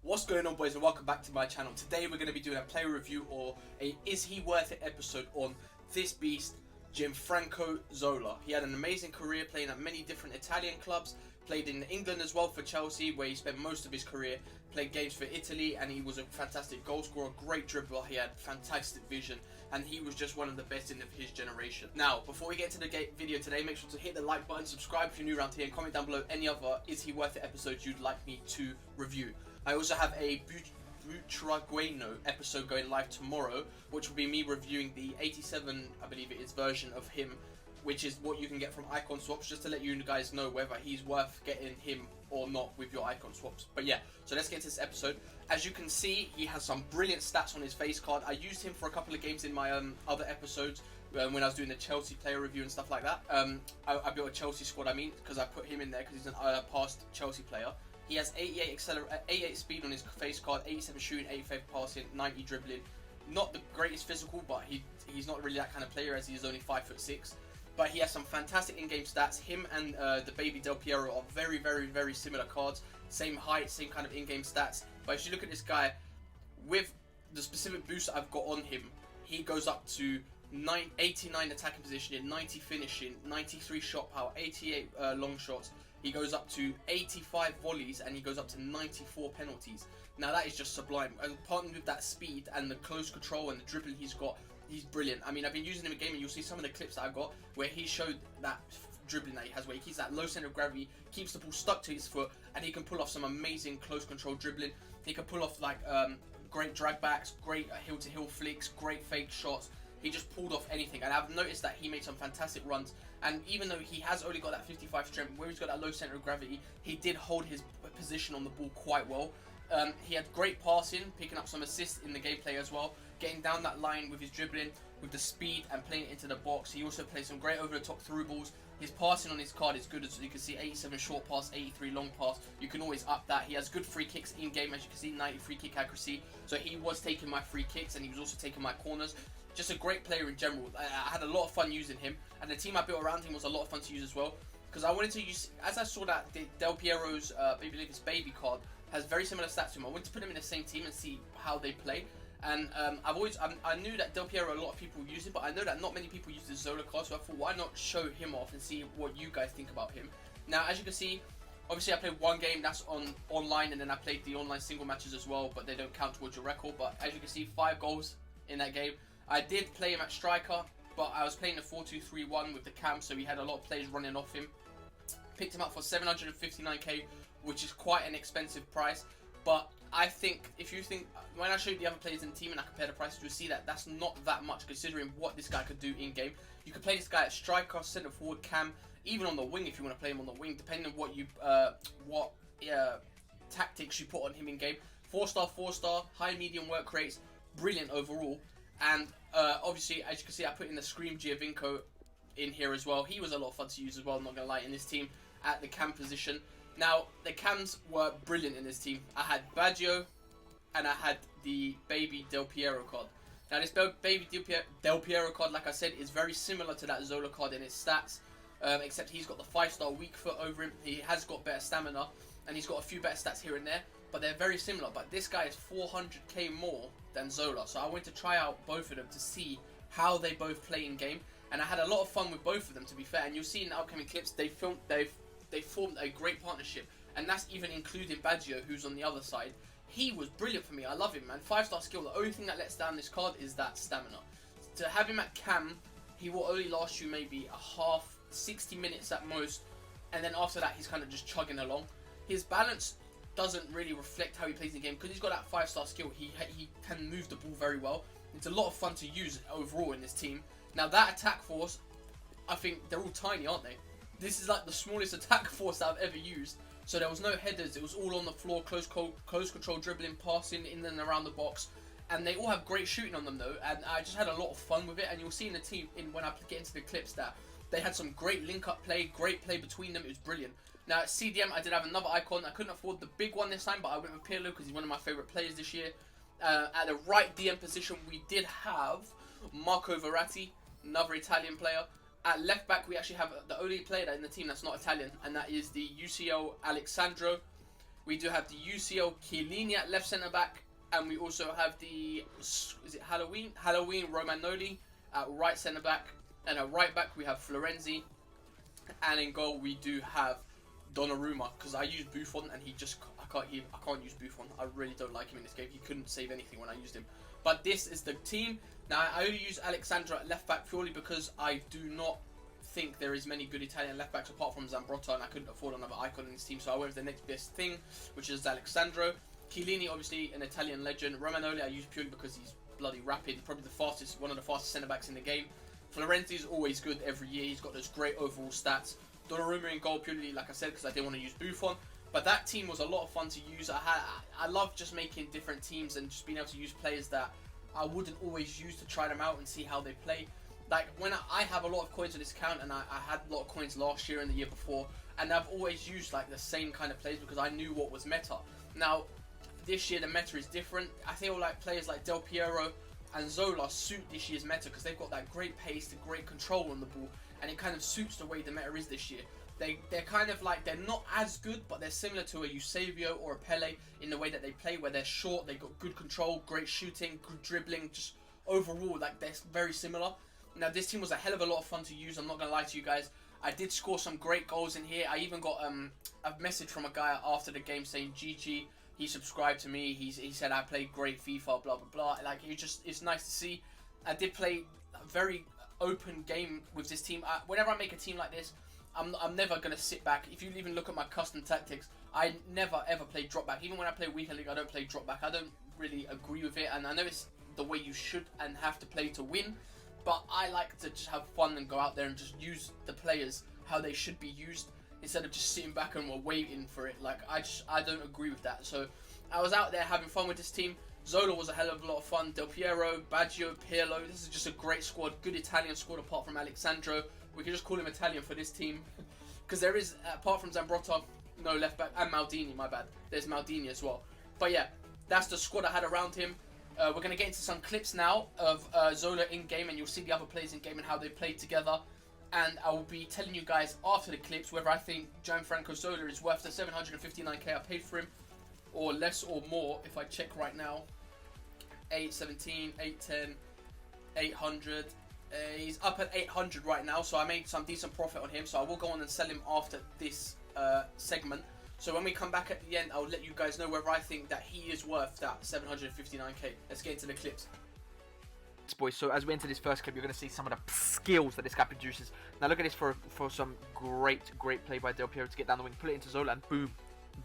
What's going on, boys, and welcome back to my channel. Today we're going to be doing a player review or a Is He Worth It episode on this beast, Gianfranco Zola. He had an amazing career playing at many different Italian clubs, played in England as well for Chelsea where he spent most of his career, played games for Italy, and he was a fantastic goal scorer, great dribbler, he had fantastic vision, and he was just one of the best in his generation. Now, before we get to the video today, make sure to hit the like button, subscribe if you're new around here, and comment down below any other Is He Worth It episodes you'd like me to review. I also have a Butragueno episode going live tomorrow, which will be me reviewing the 87, I believe it is, version of him, which is what you can get from icon swaps, just to let you guys know whether he's worth getting him or not with your icon swaps. But yeah, so let's get to this episode. As you can see, he has some brilliant stats on his face card. I used him for a couple of games in my other episodes when I was doing the Chelsea player review and stuff like that. I built a Chelsea squad, because I put him in there because he's a past Chelsea player. He has 88 speed on his face card, 87 shooting, 85 passing, 90 dribbling. Not the greatest physical, but he's not really that kind of player as he's only 5'6". But he has some fantastic in-game stats. Him and the baby Del Piero are very, very, very similar cards. Same height, same kind of in-game stats. But if you look at this guy, with the specific boost I've got on him, he goes up to 89 attacking positioning, 90 finishing, 93 shot power, 88 long shots. He goes up to 85 volleys and he goes up to 94 penalties. Now that is just sublime. And partnered with that speed and the close control and the dribbling he's got, he's brilliant. I mean, I've been using him in game and you'll see some of the clips that I've got where he showed that dribbling that he has, where he keeps that low center of gravity, keeps the ball stuck to his foot, and he can pull off some amazing close control dribbling. He can pull off like great drag backs, great heel-to-heel flicks, great fake shots. He just pulled off anything, and I've noticed that he made some fantastic runs. And even though he has only got that 55 strength, where he's got that low center of gravity, he did hold his position on the ball quite well. He had great passing, picking up some assists in the gameplay as well, getting down that line with his dribbling, with the speed, and playing it into the box. He also plays some great over-the-top through balls. His passing on his card is good, as you can see, 87 short pass, 83 long pass. You can always up that. He has good free kicks in-game, as you can see, 90 free kick accuracy. So he was taking my free kicks, and he was also taking my corners. Just a great player in general. I had a lot of fun using him, and the team I built around him was a lot of fun to use as well, because I wanted to use, as I saw that Del Piero's baby card has very similar stats to him, I wanted to put him in the same team and see how they play. And I knew that Del Piero, a lot of people use it, but I know that not many people use the Zola card, so I thought, why not show him off and see what you guys think about him. Now, as you can see, obviously I played one game, that's online, and then I played the online single matches as well, but they don't count towards your record. But as you can see, 5 goals in that game. I did play him at striker, but I was playing the 4-2-3-1 with the cam, so he had a lot of players running off him. Picked him up for 759k, which is quite an expensive price. But I think, if you think, when I show you the other players in the team and I compare the prices, you'll see that that's not that much considering what this guy could do in game. You could play this guy at striker, centre forward, cam, even on the wing if you want to play him on the wing, depending on what tactics you put on him in game. 4-star, 4-star, high medium work rates, brilliant overall. And obviously, as you can see, I put in the Scream Giovinco in here as well. He was a lot of fun to use as well, I'm not going to lie, in this team at the cam position. Now, the cams were brilliant in this team. I had Baggio and I had the baby Del Piero card. Now, this baby Del Piero card, like I said, is very similar to that Zola card in its stats, except he's got the 5-star weak foot over him. He has got better stamina, and he's got a few better stats here and there, but they're very similar. But this guy is 400k more than Zola, so I went to try out both of them to see how they both play in game, and I had a lot of fun with both of them, to be fair. And you'll see in the upcoming clips they formed a great partnership, and that's even including Baggio, who's on the other side. He was brilliant for me. I love him, man. 5-star skill. The only thing that lets down this card is that stamina. To have him at cam, he will only last you maybe a half, 60 minutes at most, and then after that he's kind of just chugging along. His balance doesn't really reflect how he plays in the game, because he's got that 5-star skill. He can move the ball very well. It's a lot of fun to use overall in this team. Now, that attack force, I think they're all tiny, aren't they? This is like the smallest attack force that I've ever used. So there was no headers, it was all on the floor, close control dribbling, passing in and around the box. And they all have great shooting on them though, and I just had a lot of fun with it. And you'll see in the team, when I get into the clips, that they had some great link-up play, great play between them. It was brilliant. Now at CDM, I did have another icon. I couldn't afford the big one this time, but I went with Pirlo because he's one of my favourite players this year. At the right DM position, we did have Marco Verratti, another Italian player. At left back, we actually have the only player in the team that's not Italian, and that is the UCL Alexandro. We do have the UCL Chiellini at left centre back, and we also have the Halloween Romagnoli at right centre back, and at right back we have Florenzi, and in goal we do have Donnarumma, because I use Buffon and I can't use Buffon. I really don't like him in this game. He couldn't save anything when I used him. But this is the team. Now I only use Alexandra at left back purely because I do not think there is many good Italian left backs apart from Zambrotta, and I couldn't afford another icon in this team, so I went with the next best thing, which is Alexandro. Chiellini, obviously an Italian legend. Romagnoli I use purely because he's bloody rapid, probably one of the fastest centre backs in the game. Florenzi is always good every year. He's got those great overall stats. Donnarumma in goal purely, like I said, because I didn't want to use Buffon. But that team was a lot of fun to use. I love just making different teams and just being able to use players that I wouldn't always use to try them out and see how they play. Like, when I have a lot of coins on this account, and I had a lot of coins last year and the year before, and I've always used like the same kind of players because I knew what was meta. Now, this year the meta is different. I feel like players like Del Piero and Zola suit this year's meta because they've got that great pace, the great control on the ball, and it kind of suits the way the meta is this year. They're kind of like, they're not as good, but they're similar to a Eusebio or a Pele in the way that they play, where they're short, they've got good control, great shooting, good dribbling, just overall, like, they're very similar. Now, this team was a hell of a lot of fun to use, I'm not going to lie to you guys. I did score some great goals in here. I even got a message from a guy after the game saying, GG, he subscribed to me, he said I played great FIFA, blah, blah, blah. Like, it's nice to see. I did play a very open game with this team. Whenever I make a team like this, I'm never going to sit back. If you even look at my custom tactics, I never ever play drop back. Even when I play Weekend League, I don't play drop back. I don't really agree with it, and I know it's the way you should and have to play to win, but I like to just have fun and go out there and just use the players how they should be used instead of just sitting back and waiting for it. Like, I don't agree with that. So I was out there having fun with this team. Zola was a hell of a lot of fun. Del Piero, Baggio, Pirlo. This is just a great squad. Good Italian squad apart from Alexandro. We can just call him Italian for this team. Because there is, apart from Zambrotta, no left back. And Maldini, my bad. There's Maldini as well. But yeah, that's the squad I had around him. We're going to get into some clips now of Zola in-game. And you'll see the other players in-game and how they played together. And I will be telling you guys after the clips whether I think Gianfranco Zola is worth the 759k I paid for him. Or less or more if I check right now. 817, 810, 800. He's up at 800 right now, so I made some decent profit on him. So I will go on and sell him after this segment. So when we come back at the end, I'll let you guys know whether I think that he is worth that 759k. Let's get into the clips. Boys, so as we enter this first clip, you're going to see some of the skills that this guy produces. Now look at this for some great play by Del Piero to get down the wing, put it into Zola, and boom,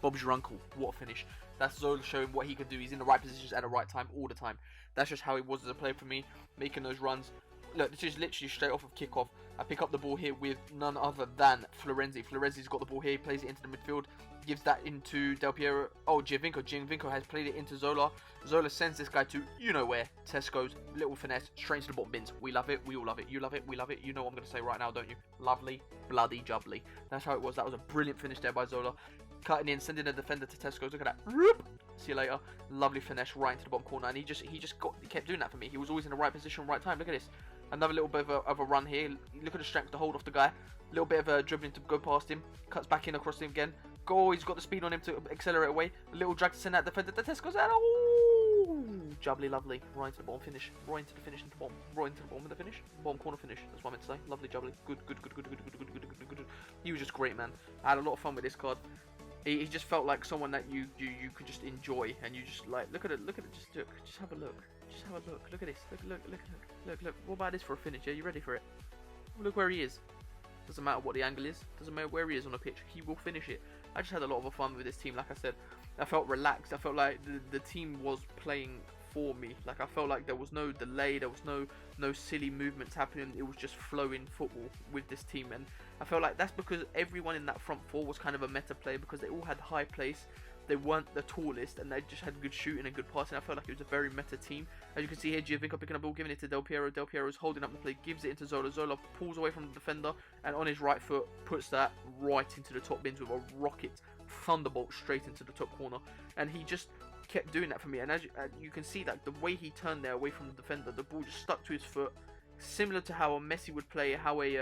Bob's your uncle. What a finish. That's Zola showing what he can do. He's in the right positions at the right time all the time. That's just how he was as a player for me, making those runs. Look, this is literally straight off of kickoff. I pick up the ball here with none other than Florenzi. Florenzi's got the ball here, he plays it into the midfield, gives that into Del Piero. Oh, Giovinco. Giovinco has played it into Zola. Zola sends this guy to, you know where, Tesco's, little finesse, straight into the bottom bins. We love it, we all love it, you love it, we love it. You know what I'm going to say right now, don't you? Lovely, bloody jubbly. That's how it was. That was a brilliant finish there by Zola. Cutting in, sending a defender to Tesco's. Look at that. See you later. Lovely finesse right into the bottom corner. And he kept doing that for me. He was always in the right position, right time. Look at this. Another little bit of a run here. Look at the strength to hold off the guy. A little bit of a dribbling to go past him. Cuts back in across him again. Goal. He's got the speed on him to accelerate away. A little drag to send that defender to Tesco's. And oh, jubbly lovely. Right into the bottom finish. Right into the finish. Into the bottom. Right into the bottom of the finish. Bottom corner finish. That's what I meant to say. Lovely jubbly. Good. He was just great, man. I had a lot of fun with this card. He just felt like someone that you could just enjoy, and you just like look at it, just have a look, look at this, look. What about this for a finish? Are you ready for it? Look where he is. Doesn't matter what the angle is, doesn't matter where he is on the pitch, he will finish it. I just had a lot of fun with this team. Like I said, I felt relaxed. I felt like the team was playing for me. Like I felt like there was no delay, there was no silly movements happening. It was just flowing football with this team, and I felt like that's because everyone in that front four was kind of a meta player because they all had high place. They weren't the tallest, and they just had good shooting and good passing. I felt like it was a very meta team. As you can see here, Giovinco picking up the ball, giving it to Del Piero. Del Piero is holding up the play, gives it into Zola. Zola pulls away from the defender, and on his right foot puts that right into the top bins with a rocket thunderbolt straight into the top corner. And he just kept doing that for me. And as you can see, that the way he turned there away from the defender, the ball just stuck to his foot, similar to how a Messi would play, how a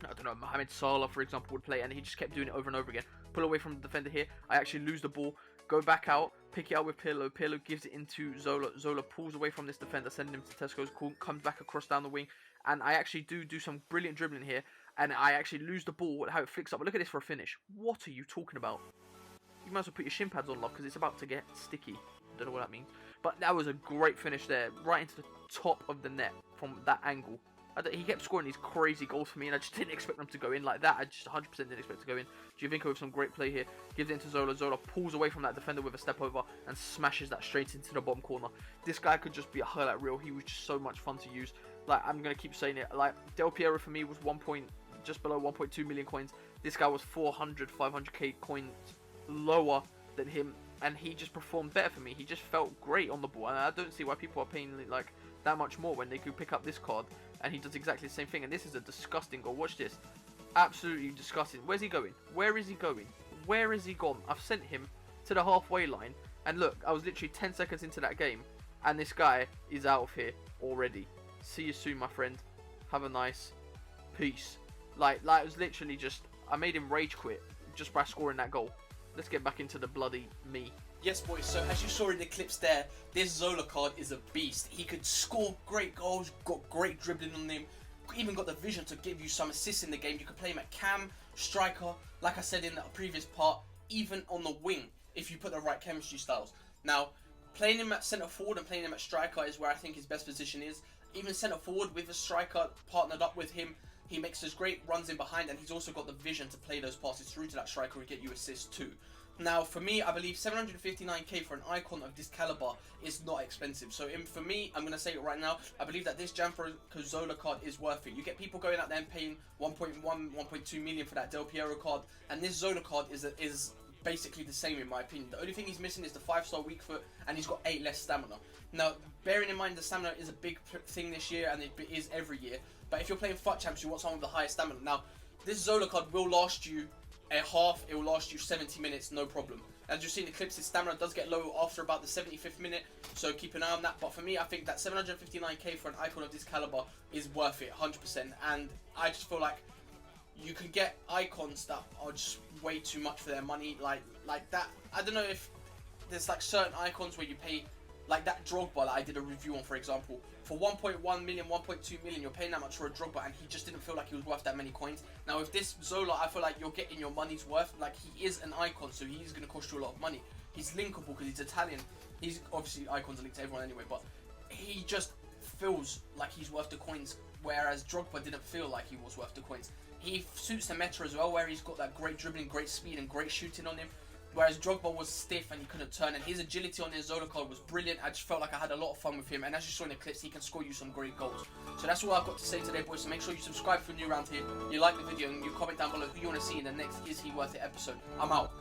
I don't know, Mohamed Salah, for example, would play, and he just kept doing it over and over again. pull away from the defender here. I actually lose the ball, go back out, pick it up with Pirlo. Pirlo gives it into Zola. Zola pulls away from this defender, sending him to Tesco's. Comes back across down the wing, and I actually do some brilliant dribbling here, and I actually lose the ball. How it flicks up. But look at this for a finish. What are you talking about? You might as well put your shin pads on, love, because it's about to get sticky. Don't know what that means. But that was a great finish there, right into the top of the net from that angle. He kept scoring these crazy goals for me, and I just didn't expect them to go in like that. I just 100% didn't expect to go in. Giovinco with some great play here. Gives it into Zola. Zola pulls away from that defender with a step over and smashes that straight into the bottom corner. This guy could just be a highlight reel. He was just so much fun to use. Like, I'm going to keep saying it. Like, Del Piero for me was just below 1.2 million coins. This guy was 500k coins lower than him, and he just performed better for me. He just felt great on the ball, and I don't see why people are paying like that much more when they could pick up this card, and he does exactly the same thing. And this is a disgusting goal. Watch this. Absolutely disgusting. Where's he going? Where is he going? Where is he gone? I've sent him to the halfway line, and look, I was literally 10 seconds into that game, and this guy is out of here already. See you soon, my friend. Have a nice peace. Like it was literally just, I made him rage quit just by scoring that goal. Let's get back into the bloody me. Yes, boys, so as you saw in the clips there, this Zola card is a beast. He could score great goals, got great dribbling on him, even got the vision to give you some assists in the game. You could play him at cam, striker, like I said in the previous part, even on the wing, if you put the right chemistry styles. Now, playing him at centre forward and playing him at striker is where I think his best position is. Even centre forward with a striker partnered up with him, he makes those great runs in behind, and he's also got the vision to play those passes through to that striker and get you assists too. Now, for me, I believe 759k for an icon of this caliber is not expensive. So, for me, I'm going to say it right now, I believe that this Gianfranco Zola card is worth it. You get people going out there and paying 1.1, 1.2 million for that Del Piero card, and this Zola card is basically the same in my opinion. The only thing he's missing is the 5-star weak foot, and he's got 8 less stamina. Now, bearing in mind the stamina is a big thing this year, and it is every year, but if you're playing FUT Champs, you want someone with the highest stamina. Now, this Zola card will last you a half, it will last you 70 minutes, no problem. As you see in the clips, his stamina does get low after about the 75th minute, so keep an eye on that. But for me, I think that 759k for an icon of this caliber is worth it, 100%. And I just feel like you can get icons that are just way too much for their money, like that. I don't know if there's like certain icons where you pay, like that Drogba that I did a review on, for example, for 1.1 million, 1.2 million, you're paying that much for a Drogba, and he just didn't feel like he was worth that many coins. Now with this Zola, I feel like you're getting your money's worth. Like, he is an icon, so he's going to cost you a lot of money. He's linkable because he's Italian. He's obviously, icons are linked to everyone anyway, but he just feels like he's worth the coins, whereas Drogba didn't feel like he was worth the coins. He suits the meta as well, where he's got that great dribbling, great speed, and great shooting on him. Whereas Drogba was stiff and he couldn't turn, and his agility on his Zola card was brilliant. I just felt like I had a lot of fun with him, and as you saw in the clips, he can score you some great goals. So that's all I've got to say today, boys. So make sure you subscribe if you're new around here, you like the video, and you comment down below who you want to see in the next Is He Worth It episode. I'm out.